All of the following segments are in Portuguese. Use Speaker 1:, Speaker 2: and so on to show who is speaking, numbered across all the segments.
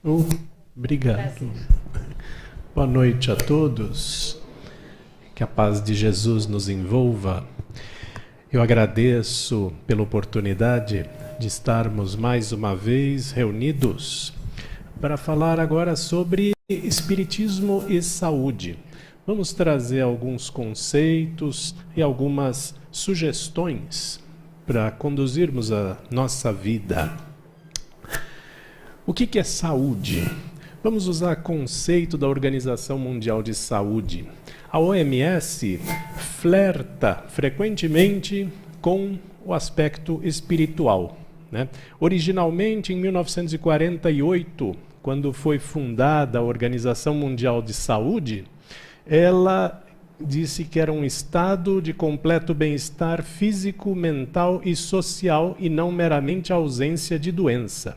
Speaker 1: Oh, obrigado. Boa noite a todos. Que a paz de Jesus nos envolva. Eu agradeço pela oportunidade de estarmos mais uma vez reunidos para falar agora sobre Espiritismo e saúde. Vamos trazer alguns conceitos e algumas sugestões para conduzirmos a nossa vida. O que é saúde? Vamos usar o conceito da Organização Mundial de Saúde. A OMS flerta frequentemente com o aspecto espiritual, né? Originalmente, em 1948, quando foi fundada a Organização Mundial de Saúde, ela disse que era um estado de completo bem-estar físico, mental e social e não meramente a ausência de doença.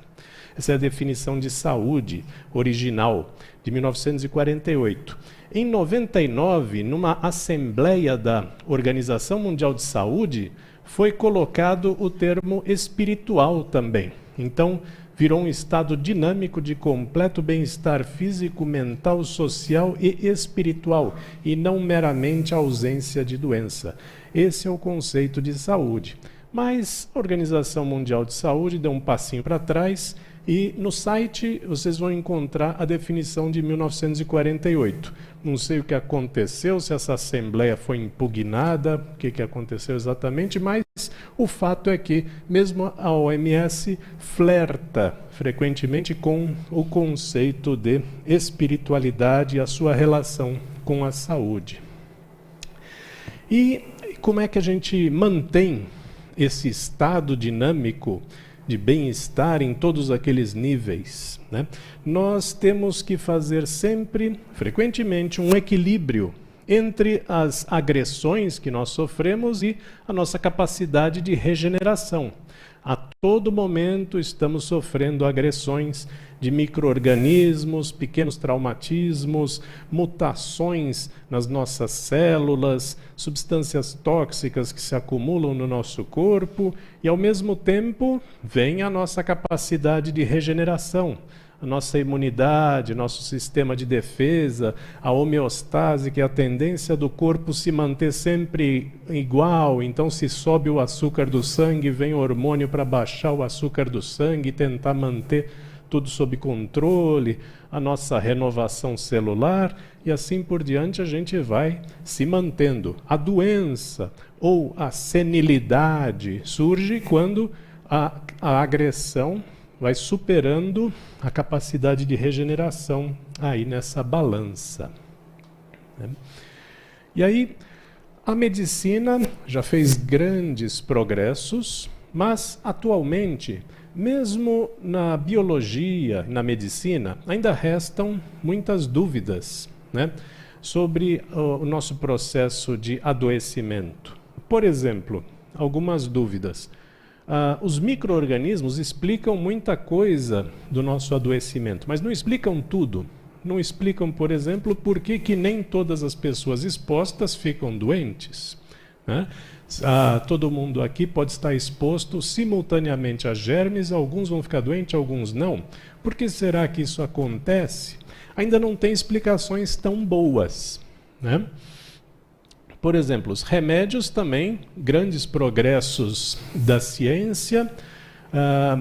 Speaker 1: Essa é a definição de saúde original, de 1948. Em 99, numa assembleia da Organização Mundial de Saúde, foi colocado o termo espiritual também. Então, virou um estado dinâmico de completo bem-estar físico, mental, social e espiritual, e não meramente a ausência de doença. Esse é o conceito de saúde. Mas a Organização Mundial de Saúde deu um passinho para trás e no site vocês vão encontrar a definição de 1948. Não sei o que aconteceu, se essa assembleia foi impugnada, o que aconteceu exatamente, mas o fato é que mesmo a OMS flerta frequentemente com o conceito de espiritualidade e a sua relação com a saúde. E como é que a gente mantém esse estado dinâmico de bem-estar em todos aqueles níveis, né? Nós temos que fazer sempre, frequentemente, um equilíbrio entre as agressões que nós sofremos e a nossa capacidade de regeneração. A todo momento estamos sofrendo agressões de micro-organismos, pequenos traumatismos, mutações nas nossas células, substâncias tóxicas que se acumulam no nosso corpo e, ao mesmo tempo, vem a nossa capacidade de regeneração, a nossa imunidade, nosso sistema de defesa, a homeostase, que é a tendência do corpo se manter sempre igual. Então, se sobe o açúcar do sangue, vem o hormônio para baixar o açúcar do sangue e tentar manter tudo sob controle, a nossa renovação celular e assim por diante a gente vai se mantendo. A doença ou a senilidade surge quando a agressão vai superando a capacidade de regeneração aí nessa balança, né? E aí a medicina já fez grandes progressos, mas atualmente, mesmo na biologia, na medicina, ainda restam muitas dúvidas, né, sobre o nosso processo de adoecimento. Por exemplo, algumas dúvidas. Os micro-organismos explicam muita coisa do nosso adoecimento, mas não explicam tudo. Não explicam, por exemplo, por que nem todas as pessoas expostas ficam doentes, né? Todo mundo aqui pode estar exposto simultaneamente a germes, alguns vão ficar doentes, alguns não. Por que será que isso acontece? Ainda não tem explicações tão boas, né? Por exemplo, os remédios também, grandes progressos da ciência,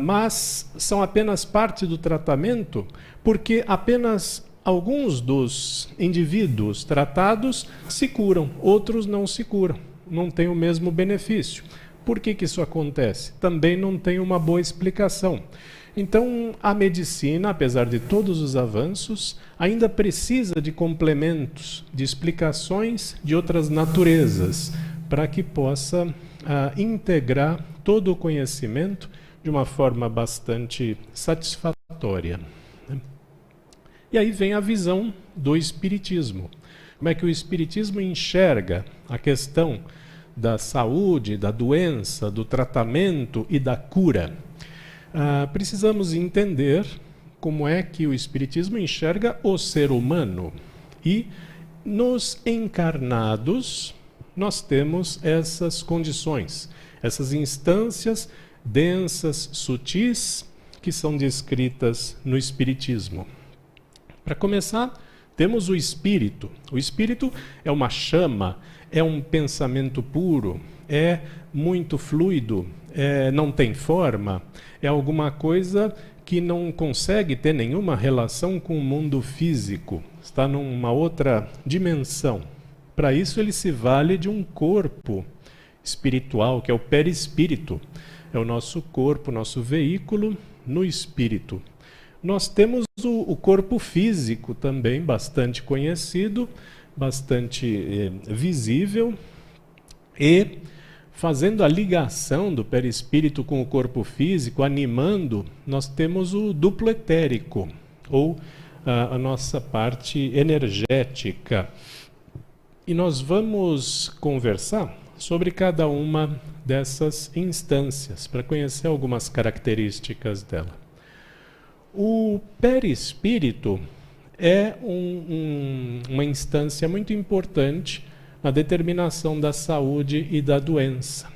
Speaker 1: mas são apenas parte do tratamento, porque apenas alguns dos indivíduos tratados se curam, outros não se curam, não têm o mesmo benefício. Por que isso acontece? Também não tem uma boa explicação. Então, a medicina, apesar de todos os avanços, ainda precisa de complementos, de explicações de outras naturezas, para que possa integrar todo o conhecimento de uma forma bastante satisfatória, né? E aí vem a visão do Espiritismo. Como é que o Espiritismo enxerga a questão da saúde, da doença, do tratamento e da cura? Precisamos entender como é que o Espiritismo enxerga o ser humano. E nos encarnados, nós temos essas condições, essas instâncias densas, sutis, que são descritas no Espiritismo. Para começar, temos o espírito. O espírito é uma chama, é um pensamento puro, é muito fluido, não tem forma, é alguma coisa que não consegue ter nenhuma relação com o mundo físico, está numa outra dimensão. Para isso ele se vale de um corpo espiritual, que é o perispírito. É o nosso corpo, nosso veículo no espírito. Nós temos o corpo físico também, bastante conhecido, bastante visível, e fazendo a ligação do perispírito com o corpo físico, animando, nós temos o duplo etérico, ou a nossa parte energética. E nós vamos conversar sobre cada uma dessas instâncias, para conhecer algumas características dela. O perispírito é uma instância muito importante na determinação da saúde e da doença.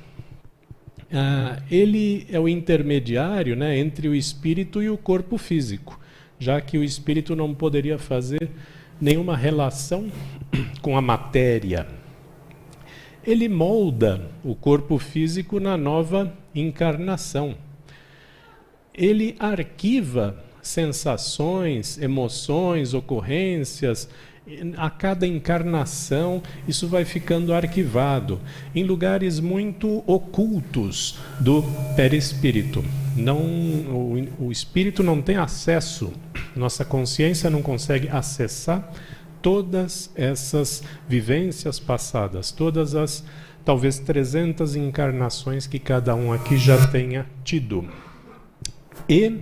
Speaker 1: Ele é o intermediário, né, entre o espírito e o corpo físico, já que o espírito não poderia fazer nenhuma relação com a matéria. Ele molda o corpo físico na nova encarnação. Ele arquiva sensações, emoções, ocorrências. A cada encarnação, isso vai ficando arquivado em lugares muito ocultos do perispírito. O espírito não tem acesso, nossa consciência não consegue acessar todas essas vivências passadas, todas as talvez 300 encarnações que cada um aqui já tenha tido. E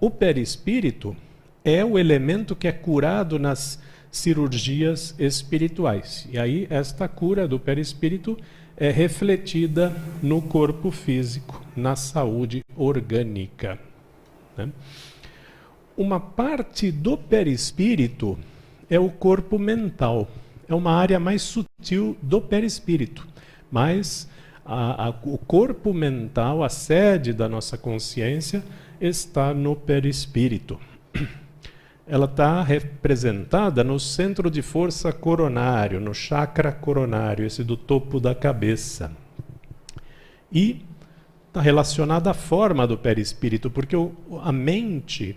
Speaker 1: o perispírito é o elemento que é curado nas cirurgias espirituais. E aí esta cura do perispírito é refletida no corpo físico, na saúde orgânica, né? Uma parte do perispírito é o corpo mental. É uma área mais sutil do perispírito. Mas o corpo mental, a sede da nossa consciência, está no perispírito. Ela está representada no centro de força coronário, no chakra coronário, esse do topo da cabeça. E está relacionada à forma do perispírito, porque a mente,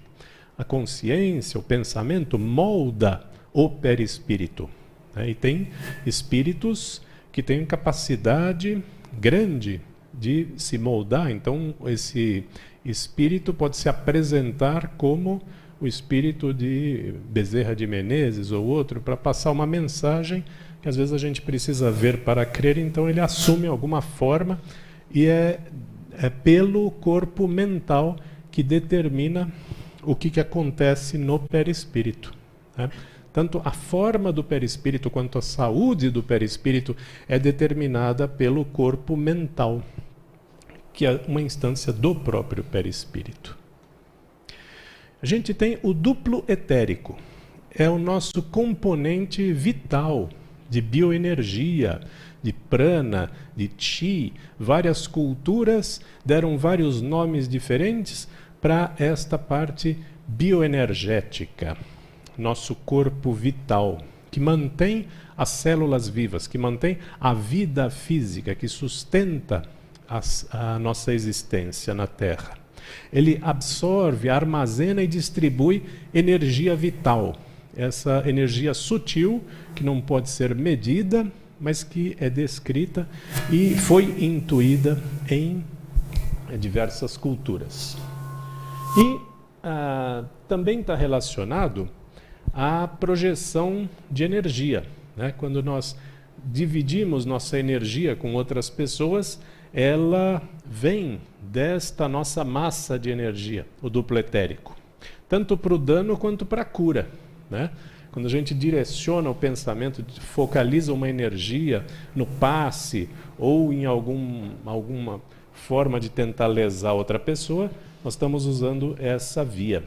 Speaker 1: a consciência, o pensamento molda o perispírito, né? E tem espíritos que têm capacidade grande de se moldar. Então, esse espírito pode se apresentar como o espírito de Bezerra de Menezes ou outro, para passar uma mensagem que às vezes a gente precisa ver para crer, então ele assume alguma forma e é pelo corpo mental que determina o que acontece no perispírito, né? Tanto a forma do perispírito quanto a saúde do perispírito é determinada pelo corpo mental, que é uma instância do próprio perispírito. A gente tem o duplo etérico, é o nosso componente vital de bioenergia, de prana, de chi. Várias culturas deram vários nomes diferentes para esta parte bioenergética, nosso corpo vital, que mantém as células vivas, que mantém a vida física, que sustenta a nossa existência na Terra. Ele absorve, armazena e distribui energia vital, essa energia sutil que não pode ser medida, mas que é descrita e foi intuída em diversas culturas. E também está relacionado à projeção de energia, né? Quando nós dividimos nossa energia com outras pessoas, ela vem desta nossa massa de energia, o duplo etérico, tanto para o dano quanto para a cura, né? Quando a gente direciona o pensamento, focaliza uma energia no passe ou em alguma forma de tentar lesar outra pessoa, nós estamos usando essa via.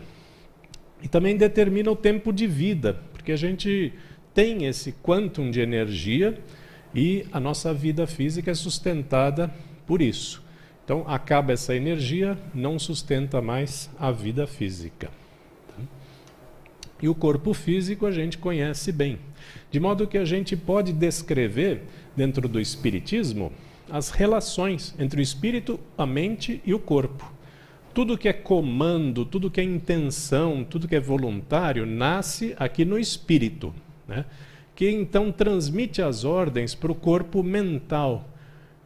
Speaker 1: E também determina o tempo de vida, porque a gente tem esse quantum de energia e a nossa vida física é sustentada por isso. Então, acaba essa energia, não sustenta mais a vida física. E o corpo físico a gente conhece bem. De modo que a gente pode descrever, dentro do Espiritismo, as relações entre o espírito, a mente e o corpo. Tudo que é comando, tudo que é intenção, tudo que é voluntário, nasce aqui no espírito, né? Que então transmite as ordens para o corpo mental,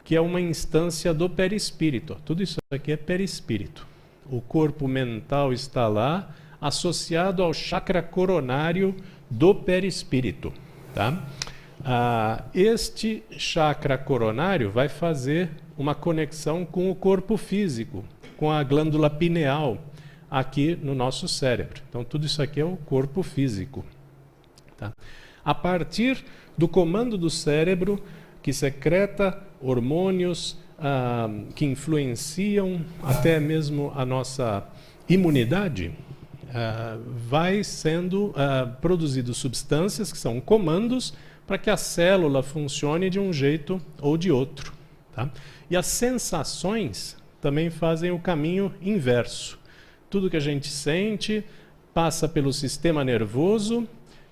Speaker 1: que é uma instância do perispírito. Tudo isso aqui é perispírito. O corpo mental está lá, associado ao chakra coronário do perispírito. Tá? Este chakra coronário vai fazer uma conexão com o corpo físico, com a glândula pineal, aqui no nosso cérebro. Então, tudo isso aqui é o corpo físico. Tá? A partir do comando do cérebro, que secreta hormônios que influenciam até mesmo a nossa imunidade, vai sendo produzido substâncias que são comandos para que a célula funcione de um jeito ou de outro. Tá? E as sensações também fazem o caminho inverso. Tudo que a gente sente passa pelo sistema nervoso,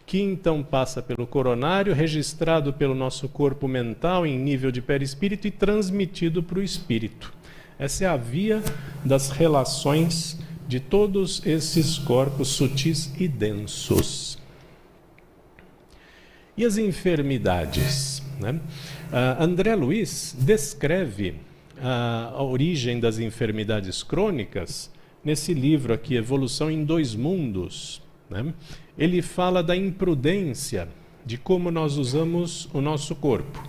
Speaker 1: que então passa pelo coronário, registrado pelo nosso corpo mental em nível de perispírito e transmitido para o espírito. Essa é a via das relações de todos esses corpos sutis e densos. E as enfermidades, né? André Luiz descreve a origem das enfermidades crônicas nesse livro aqui, Evolução em Dois Mundos, né? Ele fala da imprudência, de como nós usamos o nosso corpo.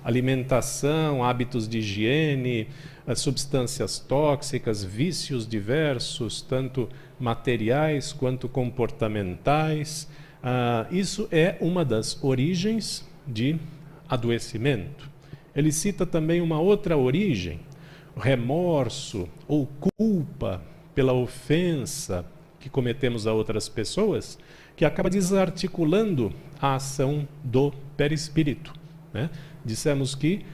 Speaker 1: Alimentação, hábitos de higiene, as substâncias tóxicas, vícios diversos, tanto materiais quanto comportamentais. Isso é uma das origens de adoecimento. Ele cita também uma outra origem, o remorso ou culpa pela ofensa que cometemos a outras pessoas, que acaba desarticulando a ação do perispírito, né? Dissemos que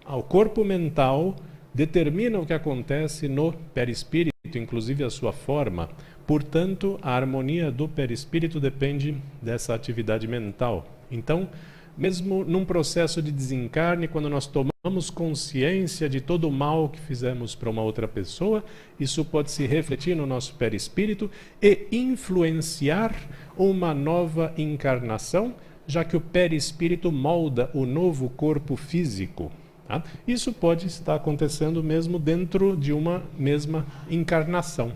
Speaker 1: o corpo mental determina o que acontece no perispírito, inclusive a sua forma. Portanto, a harmonia do perispírito depende dessa atividade mental. Então, mesmo num processo de desencarne, quando nós tomamos consciência de todo o mal que fizemos para uma outra pessoa, isso pode se refletir no nosso perispírito e influenciar uma nova encarnação, já que o perispírito molda o novo corpo físico. Tá? Isso pode estar acontecendo mesmo dentro de uma mesma encarnação.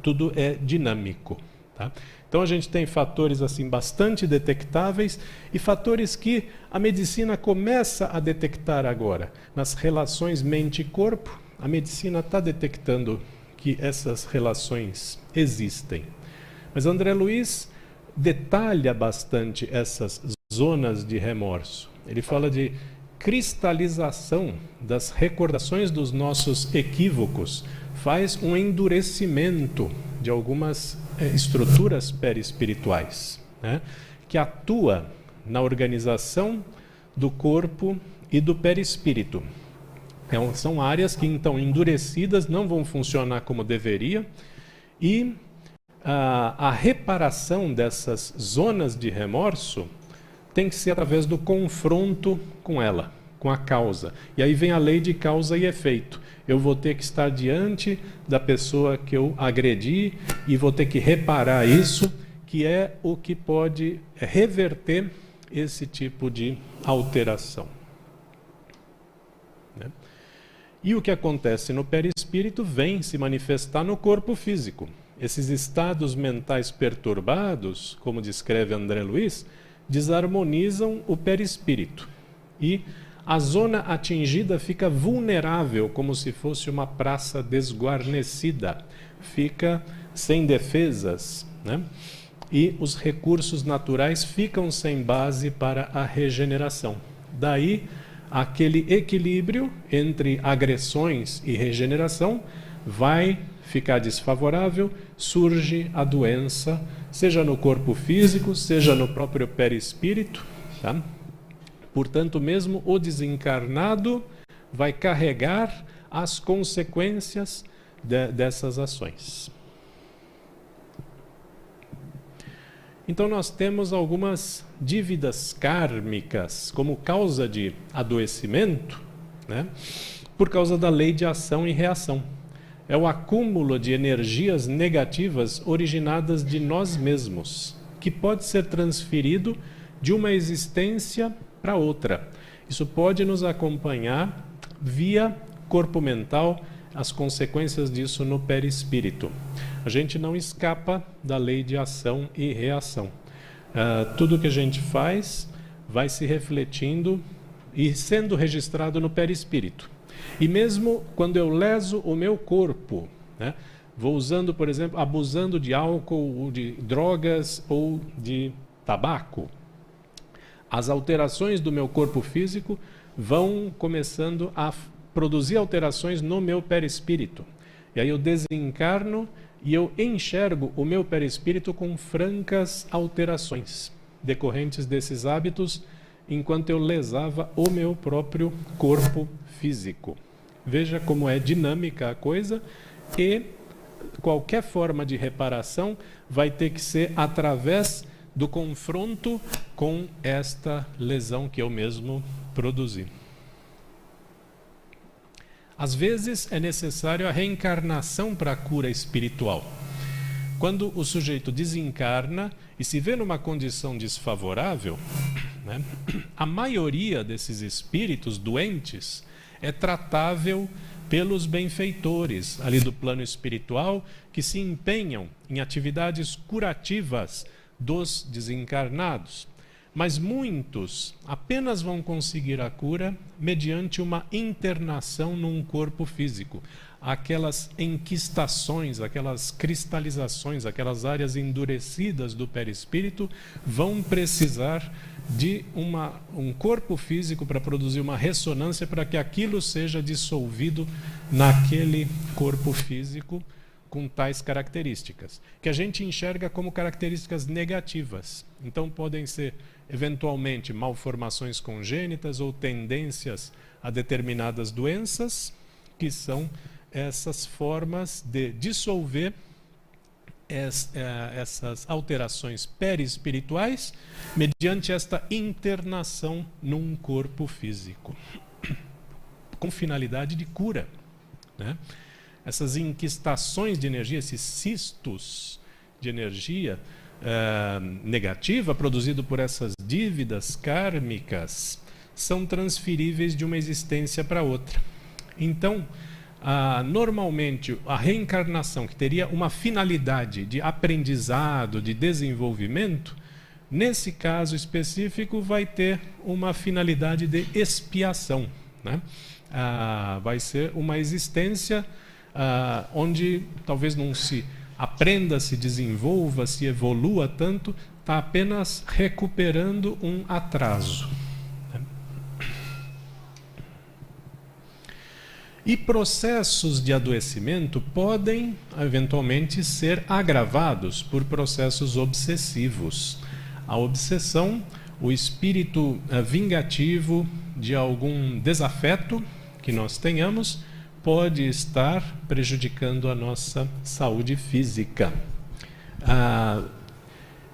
Speaker 1: Tudo é dinâmico. Tá? Então a gente tem fatores assim bastante detectáveis e fatores que a medicina começa a detectar agora. Nas relações mente e corpo, a medicina está detectando que essas relações existem. Mas André Luiz detalha bastante essas zonas de remorso. Ele fala de cristalização das recordações dos nossos equívocos, faz um endurecimento de algumas estruturas perispirituais, né, que atua na organização do corpo e do perispírito. Então, são áreas que, então, endurecidas, não vão funcionar como deveria, e a reparação dessas zonas de remorso tem que ser através do confronto com ela, com a causa. E aí vem a lei de causa e efeito. Eu vou ter que estar diante da pessoa que eu agredi e vou ter que reparar isso, que é o que pode reverter esse tipo de alteração. Né? E o que acontece no perispírito vem se manifestar no corpo físico. Esses estados mentais perturbados, como descreve André Luiz, desarmonizam o perispírito. E a zona atingida fica vulnerável, como se fosse uma praça desguarnecida. Fica sem defesas, né? E os recursos naturais ficam sem base para a regeneração. Daí, aquele equilíbrio entre agressões e regeneração vai ficar desfavorável, surge a doença, seja no corpo físico, seja no próprio perispírito, tá? Portanto, mesmo o desencarnado vai carregar as consequências dessas ações. Então nós temos algumas dívidas kármicas como causa de adoecimento, né? Por causa da lei de ação e reação. É o acúmulo de energias negativas originadas de nós mesmos, que pode ser transferido de uma existência para outra. Isso pode nos acompanhar via corpo mental, as consequências disso no perispírito. A gente não escapa da lei de ação e reação. Tudo que a gente faz vai se refletindo e sendo registrado no perispírito. E mesmo quando eu leso o meu corpo, né, vou usando, por exemplo, abusando de álcool, ou de drogas ou de tabaco, as alterações do meu corpo físico vão começando a produzir alterações no meu perispírito. E aí eu desencarno e eu enxergo o meu perispírito com francas alterações decorrentes desses hábitos, enquanto eu lesava o meu próprio corpo físico. Veja como é dinâmica a coisa, e qualquer forma de reparação vai ter que ser através do confronto com esta lesão que eu mesmo produzi. Às vezes é necessário a reencarnação para a cura espiritual. Quando o sujeito desencarna e se vê numa condição desfavorável, né, a maioria desses espíritos doentes é tratável pelos benfeitores ali do plano espiritual, que se empenham em atividades curativas dos desencarnados. Mas muitos apenas vão conseguir a cura mediante uma internação num corpo físico. Aquelas enquistações, aquelas cristalizações, aquelas áreas endurecidas do perispírito vão precisar de um corpo físico para produzir uma ressonância para que aquilo seja dissolvido naquele corpo físico com tais características, que a gente enxerga como características negativas. Então podem ser, eventualmente, malformações congênitas ou tendências a determinadas doenças, que são essas formas de dissolver essas alterações perispirituais mediante esta internação num corpo físico, com finalidade de cura, né? Essas enquistações de energia, esses cistos de energia negativa produzido por essas dívidas kármicas são transferíveis de uma existência para outra. Então, normalmente, a reencarnação, que teria uma finalidade de aprendizado, de desenvolvimento, nesse caso específico, vai ter uma finalidade de expiação, né? Vai ser uma existência onde talvez não se aprenda, se desenvolva, se evolua tanto, está apenas recuperando um atraso. E processos de adoecimento podem, eventualmente, ser agravados por processos obsessivos. A obsessão, o espírito vingativo de algum desafeto que nós tenhamos, pode estar prejudicando a nossa saúde física.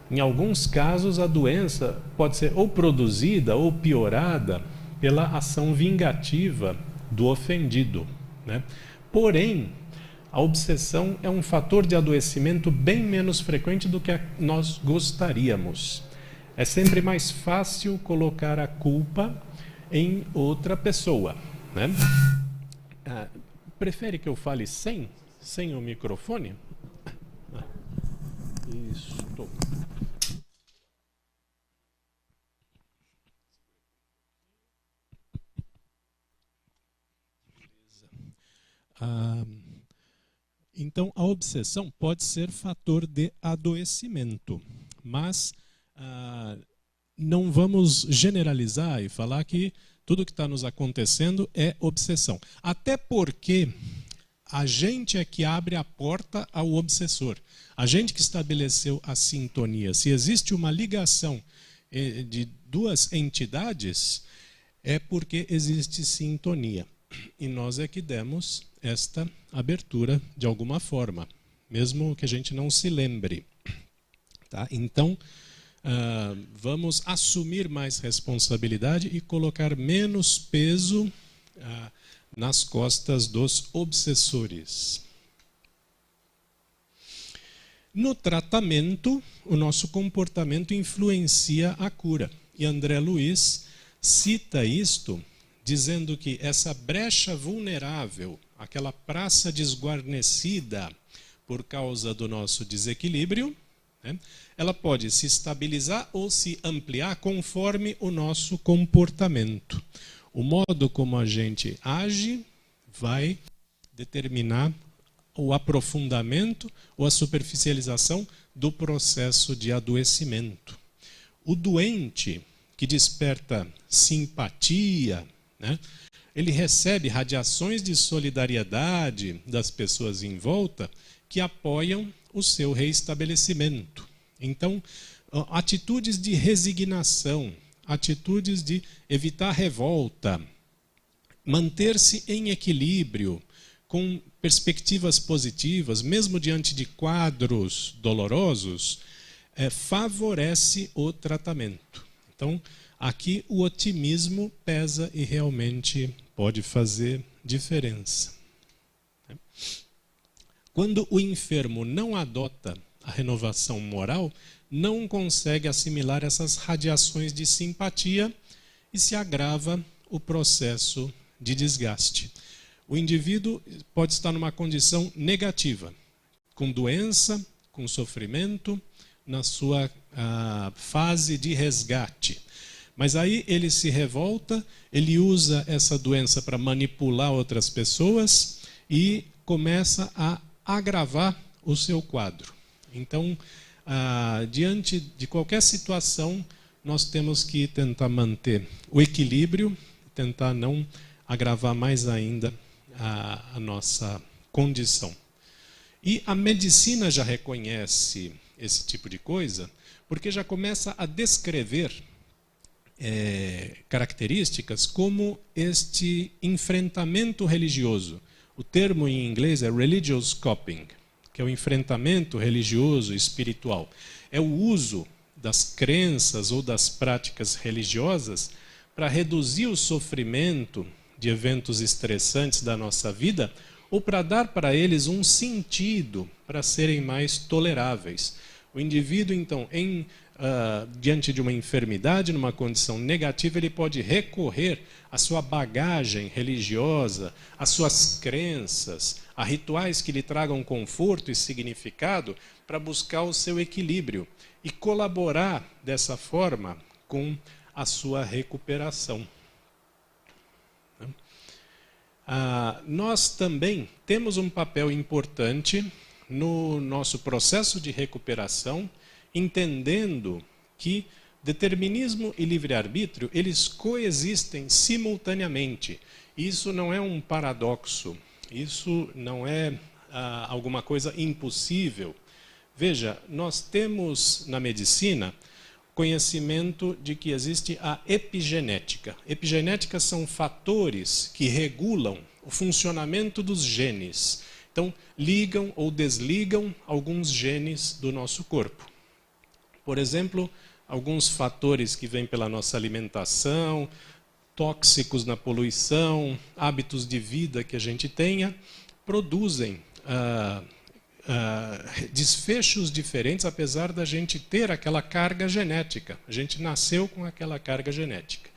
Speaker 1: Em alguns casos, a doença pode ser ou produzida ou piorada pela ação vingativa do ofendido, né? Porém, a obsessão é um fator de adoecimento bem menos frequente do que nós gostaríamos. É sempre mais fácil colocar a culpa em outra pessoa, né? Prefere que eu fale sem o microfone? Isso. Então, a obsessão pode ser fator de adoecimento, mas não vamos generalizar e falar que tudo que está nos acontecendo é obsessão. Até porque a gente é que abre a porta ao obsessor. A gente que estabeleceu a sintonia. Se existe uma ligação de duas entidades, é porque existe sintonia. e nós é que demos esta abertura de alguma forma, mesmo que a gente não se lembre. Tá? Então, vamos assumir mais responsabilidade e colocar menos peso nas costas dos obsessores. No tratamento, o nosso comportamento influencia a cura. E André Luiz cita isto, dizendo que essa brecha vulnerável, aquela praça desguarnecida por causa do nosso desequilíbrio, né, ela pode se estabilizar ou se ampliar conforme o nosso comportamento. O modo como a gente age vai determinar o aprofundamento ou a superficialização do processo de adoecimento. O doente que desperta simpatia, né, ele recebe radiações de solidariedade das pessoas em volta que apoiam o seu reestabelecimento. Então, atitudes de resignação, atitudes de evitar revolta, manter-se em equilíbrio, com perspectivas positivas, mesmo diante de quadros dolorosos, favorece o tratamento. Então, aqui o otimismo pesa e realmente pode fazer diferença. Quando o enfermo não adota a renovação moral, não consegue assimilar essas radiações de simpatia e se agrava o processo de desgaste. O indivíduo pode estar numa condição negativa, com doença, com sofrimento, na sua fase de resgate. Mas aí ele se revolta, ele usa essa doença para manipular outras pessoas e começa a agravar o seu quadro. Então, diante de qualquer situação, nós temos que tentar manter o equilíbrio, tentar não agravar mais ainda a nossa condição. E a medicina já reconhece esse tipo de coisa, porque já começa a descrever características como este enfrentamento religioso. O termo em inglês é religious coping, que é o enfrentamento religioso e espiritual. É o uso das crenças ou das práticas religiosas para reduzir o sofrimento de eventos estressantes da nossa vida ou para dar para eles um sentido, para serem mais toleráveis. O indivíduo, então, diante de uma enfermidade, numa condição negativa, ele pode recorrer à sua bagagem religiosa, às suas crenças, a rituais que lhe tragam conforto e significado para buscar o seu equilíbrio e colaborar dessa forma com a sua recuperação. Nós também temos um papel importante no nosso processo de recuperação, entendendo que determinismo e livre-arbítrio, eles coexistem simultaneamente. Isso não é um paradoxo, isso não é alguma coisa impossível. Veja, nós temos na medicina conhecimento de que existe a epigenética. Epigenética são fatores que regulam o funcionamento dos genes. Então, ligam ou desligam alguns genes do nosso corpo. Por exemplo, alguns fatores que vêm pela nossa alimentação, tóxicos na poluição, hábitos de vida que a gente tenha, produzem desfechos diferentes, apesar da gente ter aquela carga genética. A gente nasceu com aquela carga genética.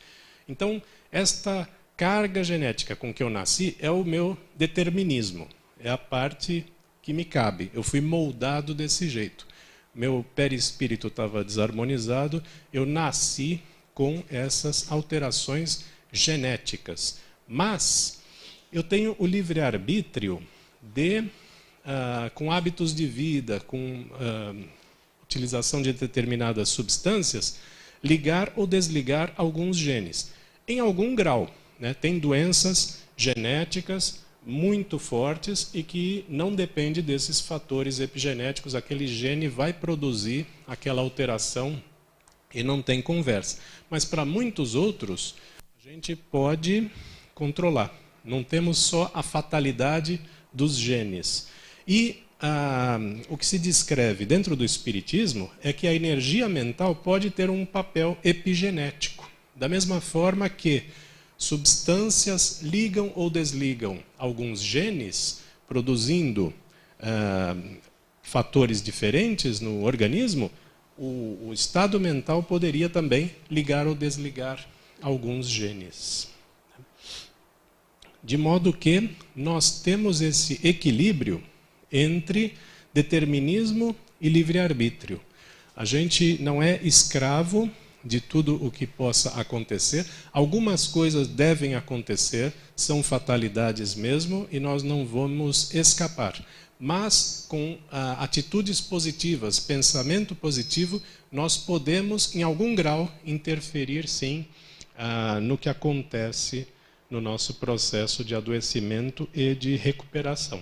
Speaker 1: Então, esta carga genética com que eu nasci é o meu determinismo. É a parte que me cabe. Eu fui moldado desse jeito. Meu perispírito estava desarmonizado, eu nasci com essas alterações genéticas. Mas eu tenho o livre-arbítrio com hábitos de vida, com utilização de determinadas substâncias, ligar ou desligar alguns genes. Em algum grau, né? Tem doenças genéticas muito fortes e que não depende desses fatores epigenéticos. Aquele gene vai produzir aquela alteração e não tem conversa. Mas para muitos outros, a gente pode controlar. Não temos só a fatalidade dos genes. E o que se descreve dentro do espiritismo é que a energia mental pode ter um papel epigenético. Da mesma forma que substâncias ligam ou desligam alguns genes, produzindo fatores diferentes no organismo, o estado mental poderia também ligar ou desligar alguns genes. De modo que nós temos esse equilíbrio entre determinismo e livre-arbítrio. A gente não é escravo de tudo o que possa acontecer. Algumas coisas devem acontecer, são fatalidades mesmo, e nós não vamos escapar. Mas com atitudes positivas, pensamento positivo, nós podemos, em algum grau, interferir, sim, no que acontece no nosso processo de adoecimento e de recuperação.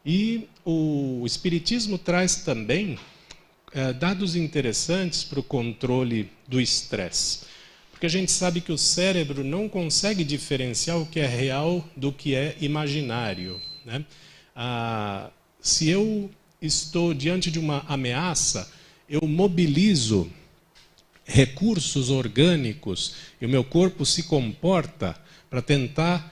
Speaker 1: E o Espiritismo traz também dados interessantes para o controle do estresse. Porque a gente sabe que o cérebro não consegue diferenciar o que é real do que é imaginário, né? Se eu estou diante de uma ameaça, eu mobilizo recursos orgânicos e o meu corpo se comporta para tentar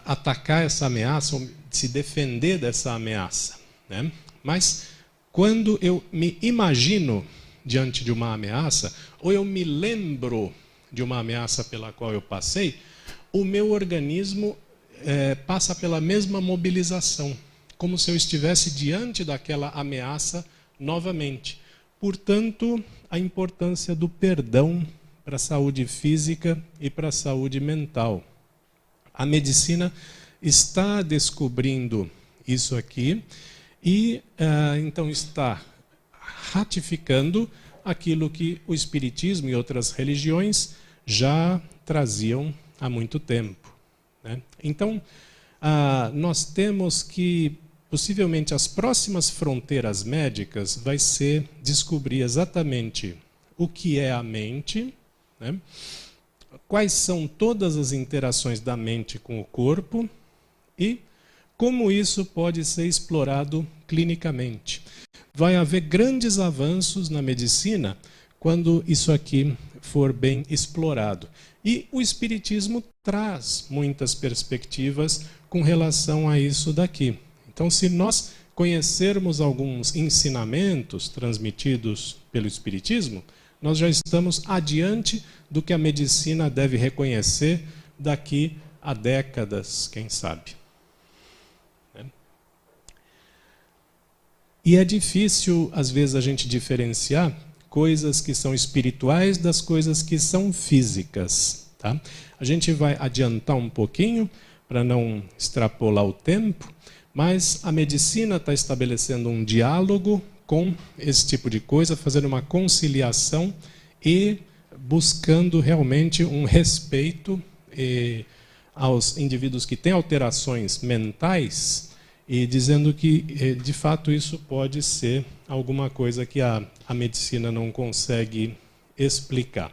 Speaker 1: atacar essa ameaça, ou se defender dessa ameaça, né? Mas quando eu me imagino diante de uma ameaça, ou eu me lembro de uma ameaça pela qual eu passei, o meu organismo passa pela mesma mobilização, como se eu estivesse diante daquela ameaça novamente. Portanto, a importância do perdão para a saúde física e para a saúde mental. A medicina está descobrindo isso aqui e então está ratificando aquilo que o Espiritismo e outras religiões já traziam há muito tempo, né? Então, nós temos que, possivelmente, as próximas fronteiras médicas vai ser descobrir exatamente o que é a mente, né? Quais são todas as interações da mente com o corpo e como isso pode ser explorado clinicamente. Vai haver grandes avanços na medicina quando isso aqui for bem explorado. E o Espiritismo traz muitas perspectivas com relação a isso daqui. Então, se nós conhecermos alguns ensinamentos transmitidos pelo Espiritismo, nós já estamos adiante do que a medicina deve reconhecer daqui a décadas, quem sabe. E é difícil, às vezes, a gente diferenciar coisas que são espirituais das coisas que são físicas, tá? A gente vai adiantar um pouquinho para não extrapolar o tempo, mas a medicina está estabelecendo um diálogo com esse tipo de coisa, fazendo uma conciliação e buscando realmente um respeito aos indivíduos que têm alterações mentais e dizendo que, de fato, isso pode ser alguma coisa que a medicina não consegue explicar.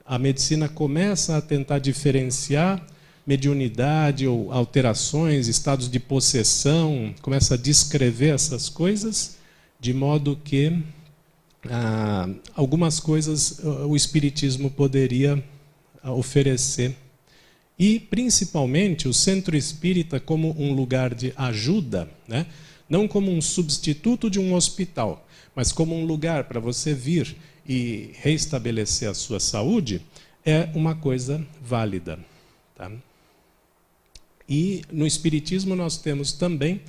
Speaker 1: A medicina começa a tentar diferenciar mediunidade ou alterações, estados de possessão, começa a descrever essas coisas, de modo que algumas coisas o Espiritismo poderia oferecer. E, principalmente, o centro espírita como um lugar de ajuda, né? Não como um substituto de um hospital, mas como um lugar para você vir e reestabelecer a sua saúde, é uma coisa válida, tá? E no Espiritismo nós temos também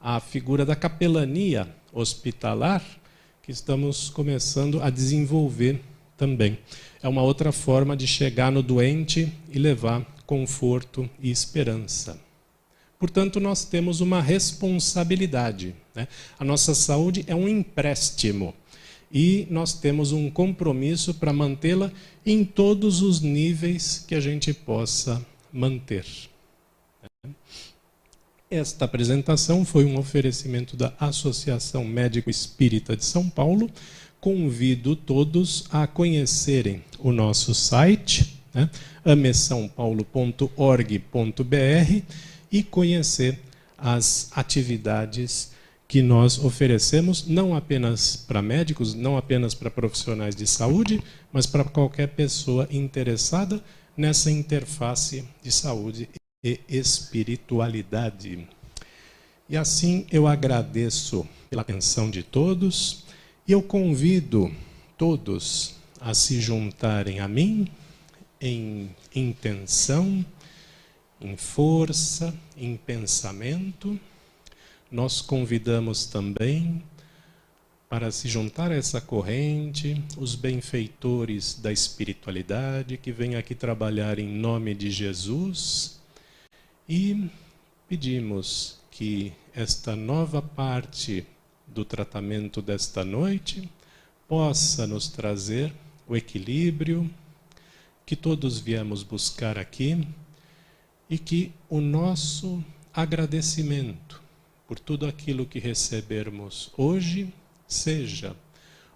Speaker 1: a figura da capelania hospitalar, que estamos começando a desenvolver também. É uma outra forma de chegar no doente e levar conforto e esperança. Portanto, nós temos uma responsabilidade, né? A nossa saúde é um empréstimo e nós temos um compromisso para mantê-la em todos os níveis que a gente possa manter. Esta apresentação foi um oferecimento da Associação Médico Espírita de São Paulo. Convido todos a conhecerem o nosso site, né? amesaopaulo.org.br e conhecer as atividades que nós oferecemos, não apenas para médicos, não apenas para profissionais de saúde, mas para qualquer pessoa interessada nessa interface de saúde e espiritualidade. E assim eu agradeço pela atenção de todos e eu convido todos a se juntarem a mim em intenção, em força, em pensamento. Nós convidamos também para se juntar a essa corrente os benfeitores da espiritualidade que vêm aqui trabalhar em nome de Jesus e pedimos que esta nova parte do tratamento desta noite possa nos trazer o equilíbrio que todos viemos buscar aqui e que o nosso agradecimento por tudo aquilo que recebermos hoje seja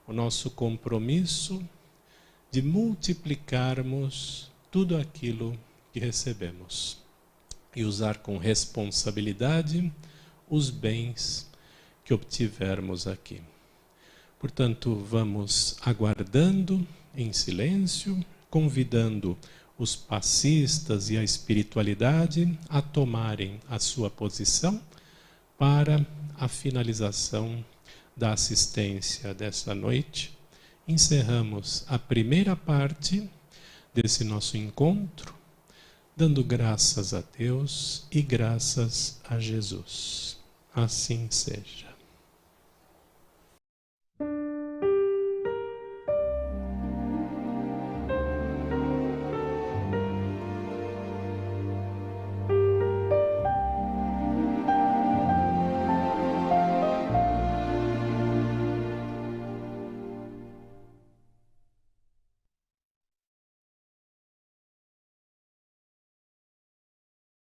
Speaker 1: o nosso compromisso de multiplicarmos tudo aquilo que recebemos e usar com responsabilidade os bens que obtivermos aqui. Portanto, vamos aguardando em silêncio, convidando os passistas e a espiritualidade a tomarem a sua posição para a finalização da assistência dessa noite. Encerramos a primeira parte desse nosso encontro, dando graças a Deus e graças a Jesus. Assim seja.